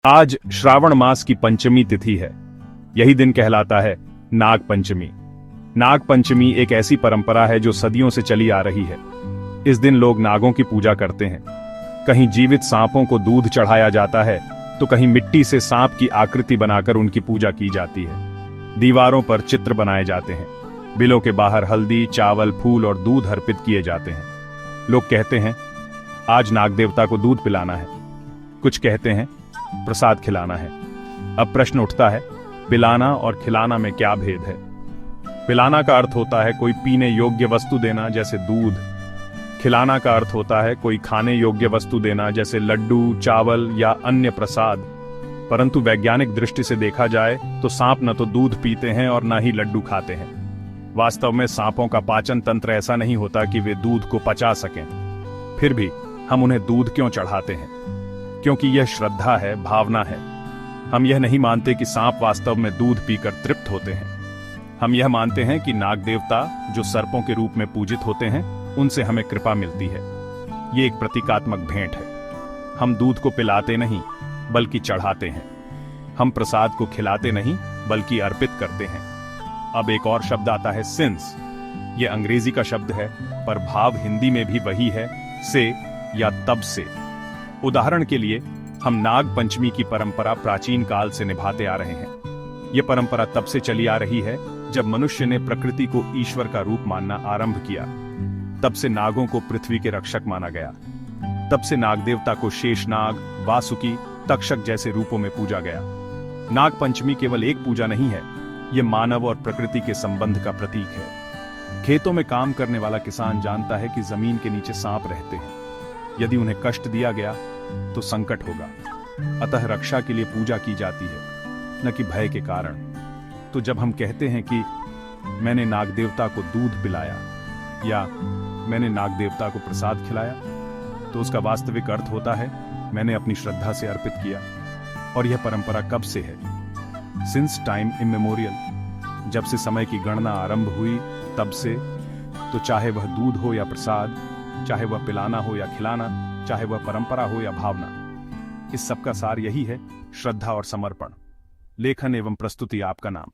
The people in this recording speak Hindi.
आज श्रावण मास की पंचमी तिथि है। यही दिन कहलाता है नाग पंचमी। नाग पंचमी एक ऐसी परंपरा है जो सदियों से चली आ रही है। इस दिन लोग नागों की पूजा करते हैं। कहीं जीवित सांपों को दूध चढ़ाया जाता है तो कहीं मिट्टी से सांप की आकृति बनाकर उनकी पूजा की जाती है। दीवारों पर चित्र बनाए जाते हैं। बिलों के बाहर हल्दी, चावल, फूल और दूध अर्पित किए जाते हैं। लोग कहते हैं आज नाग देवता को दूध पिलाना है, कुछ कहते हैं प्रसाद खिलाना है। अब प्रश्न उठता है, पिलाना और खिलाना में क्या भेद है? पिलाना का अर्थ होता है कोई पीने योग्य वस्तु देना जैसे दूध। खिलाना का अर्थ होता है कोई खाने योग्य वस्तु देना जैसे लड्डू, चावल या अन्य प्रसाद। परंतु वैज्ञानिक दृष्टि से देखा जाए तो सांप न तो दूध पीते हैं और न ही लड्डू खाते हैं। वास्तव में सांपों का पाचन तंत्र ऐसा नहीं होता कि वे दूध को पचा सकें। फिर भी हम उन्हें दूध क्यों चढ़ाते हैं? क्योंकि यह श्रद्धा है, भावना है। हम यह नहीं मानते कि सांप वास्तव में दूध पीकर तृप्त होते हैं। हम यह मानते हैं कि नाग देवता जो सर्पों के रूप में पूजित होते हैं, उनसे हमें कृपा मिलती है। ये एक प्रतीकात्मक भेंट है। हम दूध को पिलाते नहीं बल्कि चढ़ाते हैं। हम प्रसाद को खिलाते नहीं बल्कि अर्पित करते हैं। अब एक और शब्द आता है सिंस। ये अंग्रेजी का शब्द है पर भाव हिंदी में भी वही है, से या तब से। उदाहरण के लिए हम नाग पंचमी की परंपरा प्राचीन काल से निभाते आ रहे हैं। यह परंपरा तब से चली आ रही है जब मनुष्य ने प्रकृति को ईश्वर का रूप मानना आरंभ किया। तब से नागों को पृथ्वी के रक्षक माना गया। तब से नाग देवता को शेषनाग, वासुकी, तक्षक जैसे रूपों में पूजा गया। नाग पंचमी केवल एक पूजा नहीं है, यह मानव और प्रकृति के संबंध का प्रतीक है। खेतों में काम करने वाला किसान जानता है कि जमीन के नीचे सांप रहते हैं। यदि उन्हें कष्ट दिया गया तो संकट होगा। अतः रक्षा के लिए पूजा की जाती है, न कि भय के कारण। तो जब हम कहते हैं कि मैंने नाग देवता को दूध पिलाया या मैंने नाग देवता को प्रसाद खिलाया, तो उसका वास्तविक अर्थ होता है मैंने अपनी श्रद्धा से अर्पित किया। और यह परंपरा कब से है? Since time immemorial. जब से समय की गणना आरंभ हुई तब से। तो चाहे वह दूध हो या प्रसाद, चाहे वह पिलाना हो या खिलाना, चाहे वह परंपरा हो या भावना, इस सब का सार यही है, श्रद्धा और समर्पण। लेखन एवं प्रस्तुति आपका नाम।